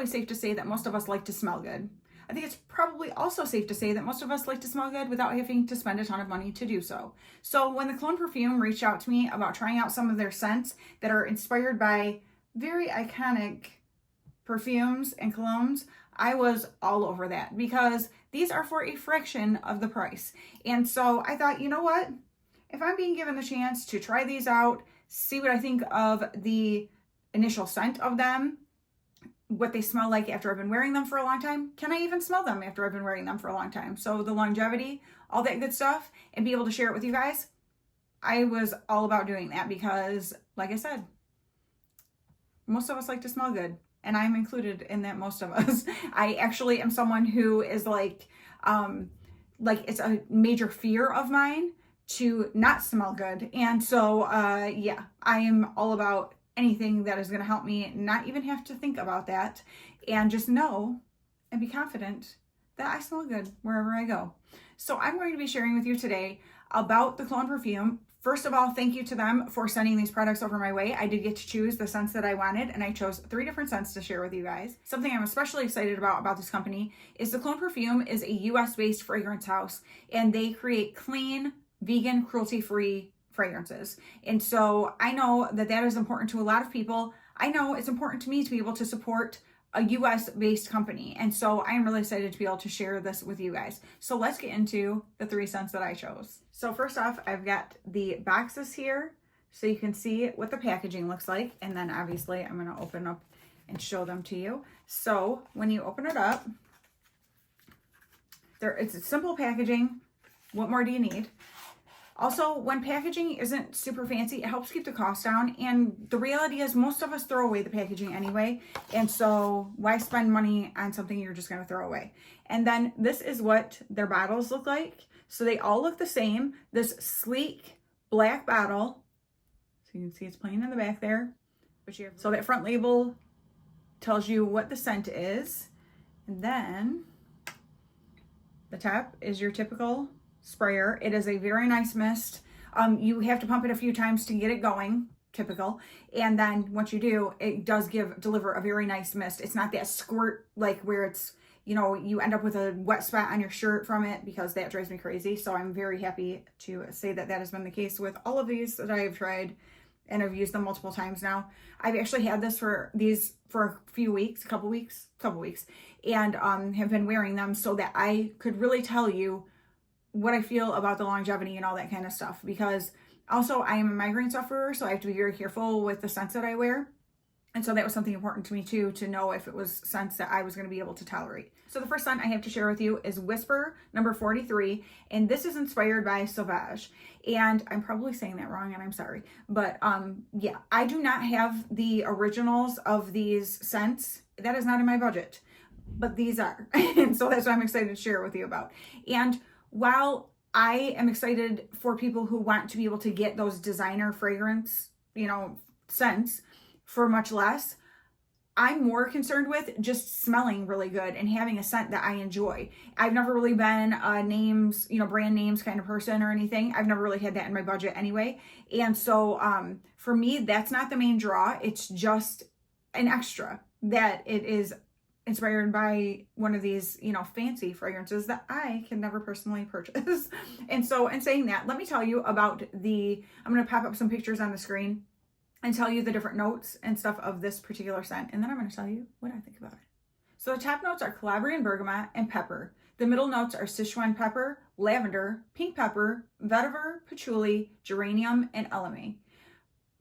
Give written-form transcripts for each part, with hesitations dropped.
safe to say that most of us like to smell good. I think it's probably also safe to say that most of us like to smell good without having to spend a ton of money to do so. So when the CLONE Perfume reached out to me about trying out some of their scents that are inspired by very iconic perfumes and colognes, I was all over that because these are for a fraction of the price. And so I thought, you know what? If I'm being given the chance to try these out, see what I think of the initial scent of them, what they smell like after I've been wearing them for a long time. Can I even smell them after I've been wearing them for a long time? So the longevity, all that good stuff, and be able to share it with you guys. I was all about doing that because, like I said, most of us like to smell good, and I'm included in that most of us. I actually am someone who is like it's a major fear of mine to not smell good. And so, yeah, I am all about anything that is going to help me not even have to think about that and just know and be confident that I smell good wherever I go. So I'm going to be sharing with you today about the CLONE Perfume. First of all, thank you to them for sending these products over my way. I did get to choose the scents that I wanted, and I chose 3 different scents to share with you guys. Something I'm especially excited about this company is the CLONE Perfume is a US-based fragrance house, and they create clean, vegan, cruelty-free fragrances. And so I know that that is important to a lot of people. I know it's important to me to be able to support a US-based company. And so I am really excited to be able to share this with you guys. So let's get into the 3 scents that I chose. So first off, I've got the boxes here so you can see what the packaging looks like. And then obviously I'm going to open up and show them to you. So when you open it up, it's a simple packaging. What more do you need? Also, when packaging isn't super fancy, it helps keep the cost down. And the reality is most of us throw away the packaging anyway. And so why spend money on something you're just going to throw away? And then this is what their bottles look like. So they all look the same. This sleek black bottle. So you can see it's plain in the back there. So that front label tells you what the scent is. And then the top is your typical sprayer. It is a very nice mist. You have to pump it a few times to get it going, typical. And then once you do, it does deliver a very nice mist. It's not that squirt like where it's, you know, you end up with a wet spot on your shirt from it, because that drives me crazy. So I'm very happy to say that that has been the case with all of these that I have tried, and I've used them multiple times now. I've actually had for a few weeks, a couple weeks, and have been wearing them so that I could really tell you what I feel about the longevity and all that kind of stuff. Because also I am a migraine sufferer, so I have to be very careful with the scents that I wear. And so that was something important to me too, to know if it was scents that I was going to be able to tolerate. So the first scent I have to share with you is Whisper number 43. And this is inspired by Sauvage. And I'm probably saying that wrong, and I'm sorry. But yeah, I do not have the originals of these scents. That is not in my budget, but these are. And so that's what I'm excited to share with you about. And while I am excited for people who want to be able to get those designer fragrance, scents for much less, I'm more concerned with just smelling really good and having a scent that I enjoy. I've never really been a brand names kind of person or anything. I've never really had that in my budget anyway. And so for me, that's not the main draw. It's just an extra that it is inspired by one of these, fancy fragrances that I can never personally purchase. And so in saying that, let me tell you about I'm going to pop up some pictures on the screen and tell you the different notes and stuff of this particular scent. And then I'm going to tell you what I think about it. So the top notes are Calabrian bergamot and pepper. The middle notes are Sichuan pepper, lavender, pink pepper, vetiver, patchouli, geranium, and eleme.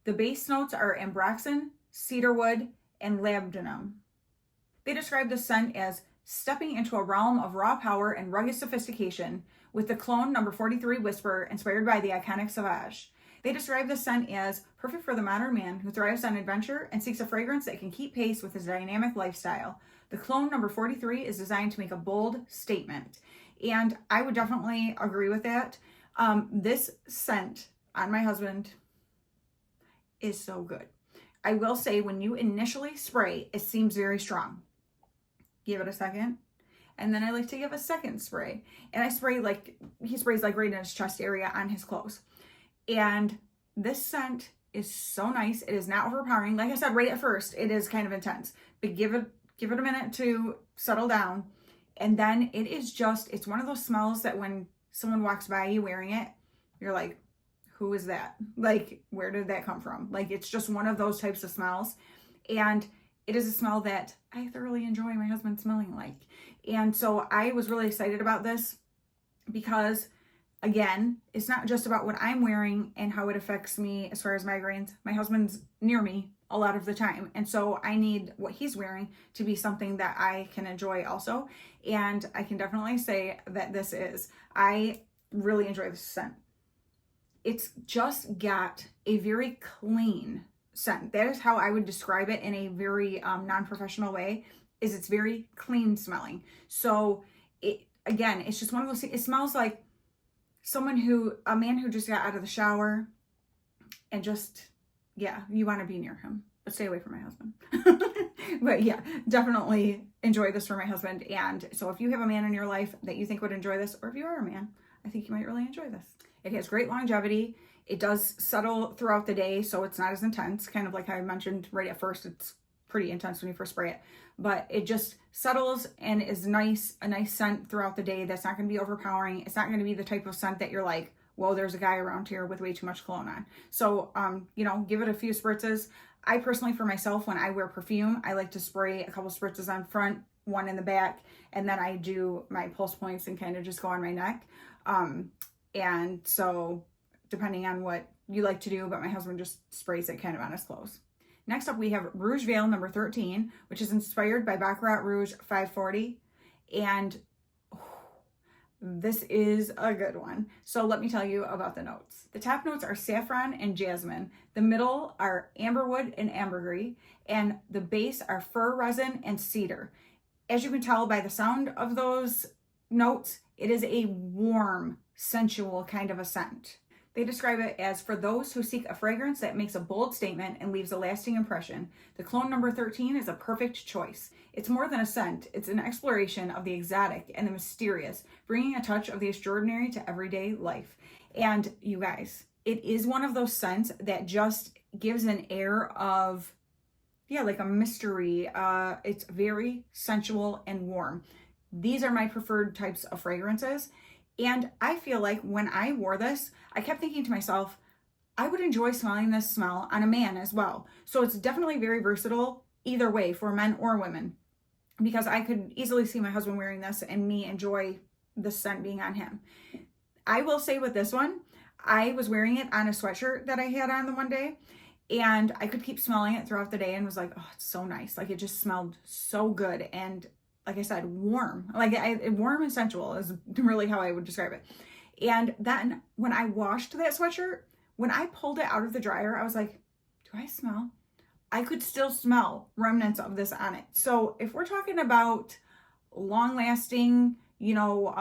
The base notes are ambroxan, cedarwood, and labdanum. They describe the scent as stepping into a realm of raw power and rugged sophistication with the CLONE number 43 Whisper inspired by the iconic Sauvage. They describe the scent as perfect for the modern man who thrives on adventure and seeks a fragrance that can keep pace with his dynamic lifestyle. The CLONE number 43 is designed to make a bold statement. And I would definitely agree with that. This scent on my husband is so good. I will say when you initially spray, it seems very strong. Give it a second. And then I like to give a second spray. And I spray he sprays right in his chest area on his clothes. And this scent is so nice. It is not overpowering. Like I said right at first, it is kind of intense. But give it give it a minute to settle down. And then it is just, it's one of those smells that when someone walks by you wearing it, you're like, who is that? Like, where did that come from? Like, it's just one of those types of smells. And it is a smell that I thoroughly enjoy my husband smelling like. And so I was really excited about this because, again, it's not just about what I'm wearing and how it affects me as far as migraines. My husband's near me a lot of the time. And so I need what he's wearing to be something that I can enjoy also. And I can definitely say that this is, I really enjoy this scent. It's just got a very clean scent. That is how I would describe it in a very non-professional way, is it's very clean smelling. So it, again, it's just one of those things. It smells like a man who just got out of the shower and just, yeah, you want to be near him, but stay away from my husband. But yeah, definitely enjoy this for my husband. And so if you have a man in your life that you think would enjoy this, or if you are a man, I think you might really enjoy this. It has great longevity. It does settle throughout the day, so it's not as intense. Kind of like I mentioned right at first, it's pretty intense when you first spray it. But it just settles and is nice, a nice scent throughout the day that's not going to be overpowering. It's not going to be the type of scent that you're like, whoa, there's a guy around here with way too much cologne on. So, you know, give it a few spritzes. I personally, for myself, when I wear perfume, I like to spray a couple spritzes on front, one in the back, and then I do my pulse points and kind of just go on my neck. And so depending on what you like to do, but my husband just sprays it kind of on his clothes. Next up, we have Rouge Veil number 13, which is inspired by Baccarat Rouge 540. And this is a good one. So let me tell you about the notes. The top notes are saffron and jasmine. The middle are amberwood and ambergris. And the base are fir resin and cedar. As you can tell by the sound of those notes, it is a warm, sensual kind of a scent. They describe it as for those who seek a fragrance that makes a bold statement and leaves a lasting impression. The Clone number 13 is a perfect choice. It's more than a scent. It's an exploration of the exotic and the mysterious, bringing a touch of the extraordinary to everyday life. And you guys, it is one of those scents that just gives an air of, yeah, like a mystery. It's very sensual and warm. These are my preferred types of fragrances. And I feel like when I wore this, I kept thinking to myself, I would enjoy smelling this smell on a man as well. So it's definitely very versatile either way for men or women, because I could easily see my husband wearing this and me enjoy the scent being on him. I will say with this one, I was wearing it on a sweatshirt that I had on the one day, and I could keep smelling it throughout the day and was like, oh, it's so nice. Like, it just smelled so good. And like I said, warm, warm and sensual is really how I would describe it. And then when I washed that sweatshirt, when I pulled it out of the dryer, I was like, do I smell? I could still smell remnants of this on it. So if we're talking about long lasting, you know,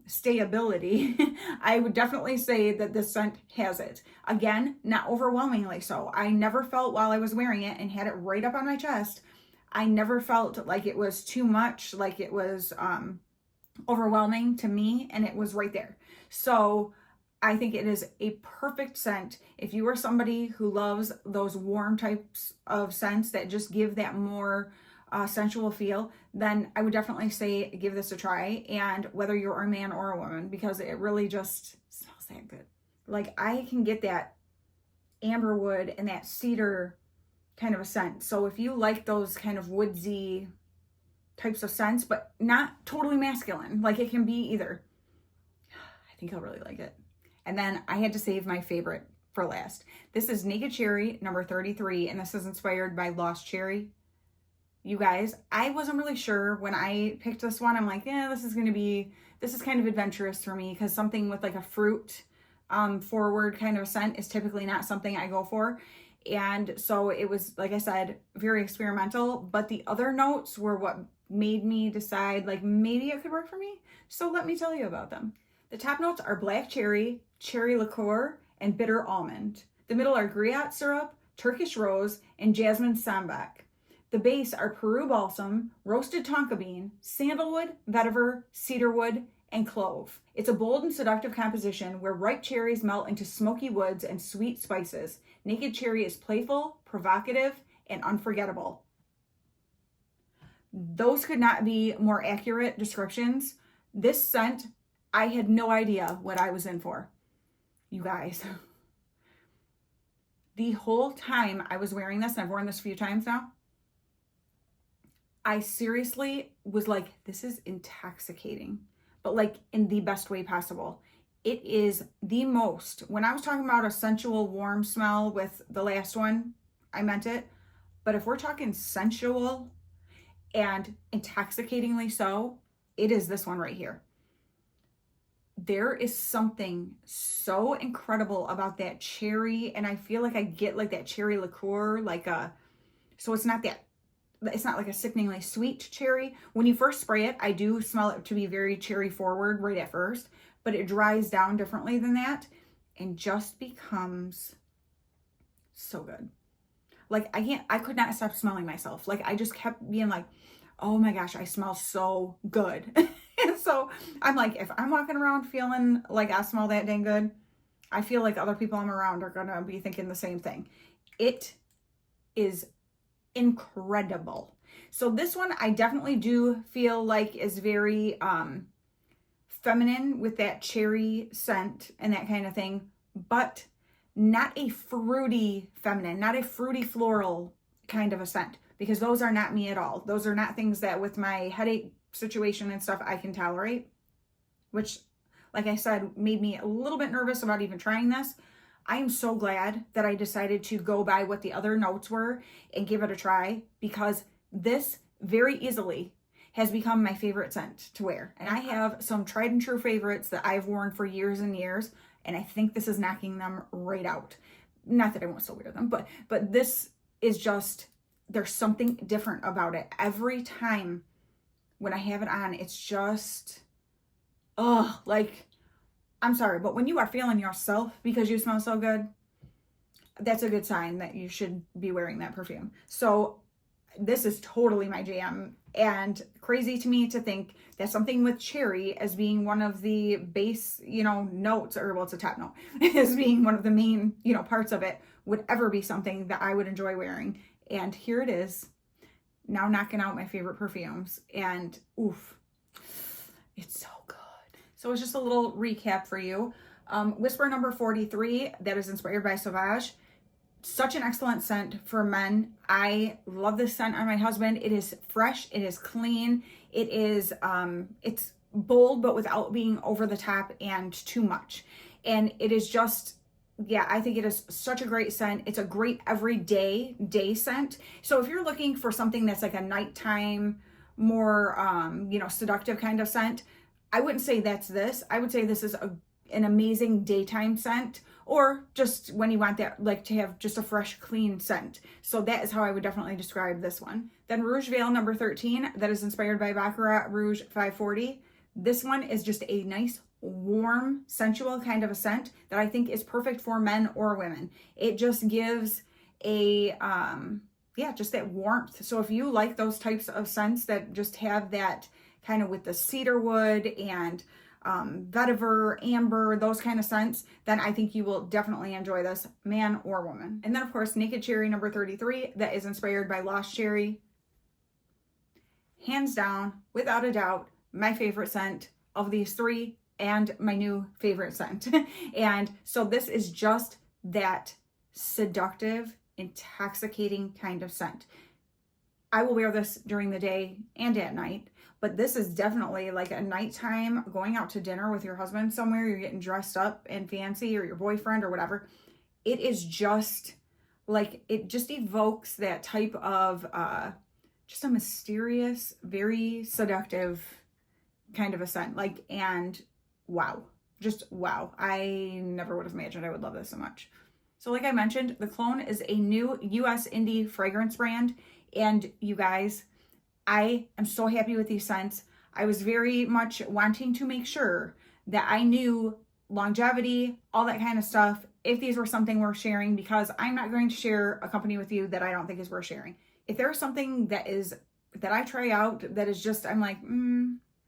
stayability, I would definitely say that this scent has it. Again, not overwhelmingly so. I never felt while I was wearing it and had it right up on my chest, I never felt like it was too much, like it was overwhelming to me, and it was right there. So I think it is a perfect scent. If you are somebody who loves those warm types of scents that just give that more sensual feel, then I would definitely say give this a try. And whether you're a man or a woman, because it really just smells that good. Like, I can get that amberwood and that cedar kind of a scent. So if you like those kind of woodsy types of scents, but not totally masculine, like it can be either, I think I'll really like it. And then I had to save my favorite for last. This is Naked Cherry number 33, and this is inspired by Lost Cherry. You guys, I wasn't really sure when I picked this one. I'm like, yeah, this is kind of adventurous for me, because something with like a fruit forward kind of scent is typically not something I go for. And so it was, like I said, very experimental, but the other notes were what made me decide like maybe it could work for me. So let me tell you about them. The top notes are black cherry, cherry liqueur, and bitter almond. The middle are griot syrup, Turkish rose, and jasmine sambac. The base are Peru balsam, roasted tonka bean, sandalwood, vetiver, cedarwood, and clove. It's a bold and seductive composition where ripe cherries melt into smoky woods and sweet spices. Naked Cherry is playful, provocative, and unforgettable. Those could not be more accurate descriptions. This scent, I had no idea what I was in for. You guys, the whole time I was wearing this, and I've worn this a few times now, I seriously was like, this is intoxicating, but like in the best way possible. It is the most, when I was talking about a sensual, warm smell with the last one, I meant it. But if we're talking sensual and intoxicatingly so, it is this one right here. There is something so incredible about that cherry, and I feel like I get like that cherry liqueur, so it's not like a sickeningly sweet cherry. When you first spray it, I do smell it to be very cherry forward right at first, but it dries down differently than that and just becomes so good. Like I could not stop smelling myself. Like I just kept being like, oh my gosh, I smell so good. And so I'm like, if I'm walking around feeling like I smell that dang good, I feel like other people I'm around are gonna be thinking the same thing. It is incredible. So this one I definitely do feel like is very feminine with that cherry scent and that kind of thing, but not a fruity feminine, not a fruity floral kind of a scent, because those are not me at all. Those are not things that with my headache situation and stuff I can tolerate, which, like I said, made me a little bit nervous about even trying this. I am so glad that I decided to go by what the other notes were and give it a try, because this very easily has become my favorite scent to wear. And I have some tried and true favorites that I've worn for years and years, and I think this is knocking them right out. Not that I won't still wear them, but this is just, there's something different about it. Every time when I have it on, it's just, like, I'm sorry, but when you are feeling yourself because you smell so good, that's a good sign that you should be wearing that perfume. So this is totally my jam, and crazy to me to think that something with cherry as being one of the base, notes, or well, it's a top note, as being one of the main, parts of it would ever be something that I would enjoy wearing. And here it is, now knocking out my favorite perfumes, and oof, it's so good. So it's just a little recap for you. Whisper number 43, that is inspired by Sauvage. Such an excellent scent for men. I love this scent on my husband. It is fresh, it is clean, it is it's bold, but without being over the top and too much. And it is just, yeah, I think it is such a great scent. It's a great everyday scent. So if you're looking for something that's like a nighttime, more seductive kind of scent, I wouldn't say that's this. I would say this is an amazing daytime scent, or just when you want that, like, to have just a fresh, clean scent. So that is how I would definitely describe this one. Then Rouge Veil number 13, that is inspired by Baccarat Rouge 540. This one is just a nice, warm, sensual kind of a scent that I think is perfect for men or women. It just gives a, just that warmth. So if you like those types of scents that just have that kind of with the cedar wood and vetiver, amber, those kind of scents, then I think you will definitely enjoy this, man or woman. And then of course, Naked Cherry number 33, that is inspired by Lost Cherry. Hands down, without a doubt, my favorite scent of these three, and my new favorite scent. And so this is just that seductive, intoxicating kind of scent. I will wear this during the day and at night, but this is definitely like a nighttime, going out to dinner with your husband somewhere, you're getting dressed up and fancy, or your boyfriend or whatever. It is just like, it just evokes that type of just a mysterious, very seductive kind of a scent. Like, and wow, just wow. I never would have imagined I would love this so much. So like I mentioned, the Clone is a new US indie fragrance brand. And you guys, I am so happy with these scents. I was very much wanting to make sure that I knew longevity, all that kind of stuff, if these were something worth sharing, because I'm not going to share a company with you that I don't think is worth sharing. If there's something that I try out that is just, I'm like,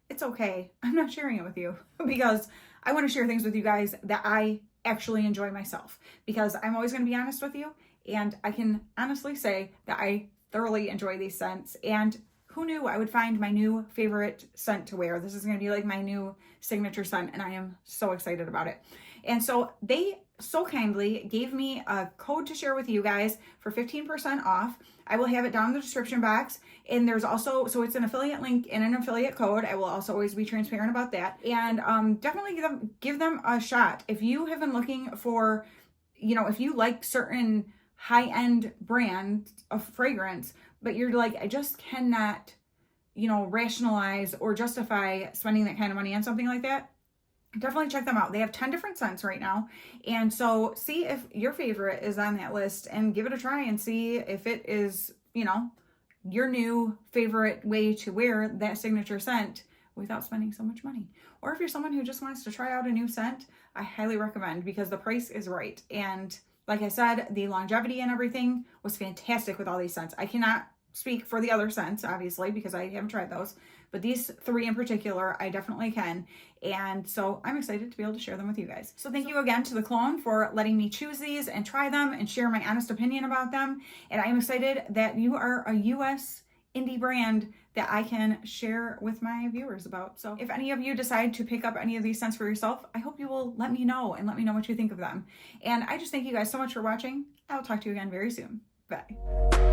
it's okay, I'm not sharing it with you, because I want to share things with you guys that I actually enjoy myself, because I'm always going to be honest with you, and I can honestly say that I thoroughly enjoy these scents. And who knew I would find my new favorite scent to wear? This is going to be like my new signature scent, and I am so excited about it. And so they so kindly gave me a code to share with you guys for 15% off. I will have it down in the description box. And there's also, so it's an affiliate link and an affiliate code. I will also always be transparent about that. And definitely give them a shot. If you have been looking for, you know, if you like certain high-end brand of fragrance, but you're like, I just cannot, you know, rationalize or justify spending that kind of money on something like that, definitely check them out. They have 10 different scents right now. And so see if your favorite is on that list and give it a try and see if it is, you know, your new favorite way to wear that signature scent without spending so much money. Or if you're someone who just wants to try out a new scent, I highly recommend, because the price is right. And like I said, the longevity and everything was fantastic with all these scents. I cannot speak for the other scents, obviously, because I haven't tried those. But these three in particular, I definitely can. And so I'm excited to be able to share them with you guys. So thank you again to the Clone for letting me choose these and try them and share my honest opinion about them. And I am excited that you are a US indie brand that I can share with my viewers about. So if any of you decide to pick up any of these scents for yourself, I hope you will let me know and let me know what you think of them. And I just thank you guys so much for watching. I'll talk to you again very soon. Bye.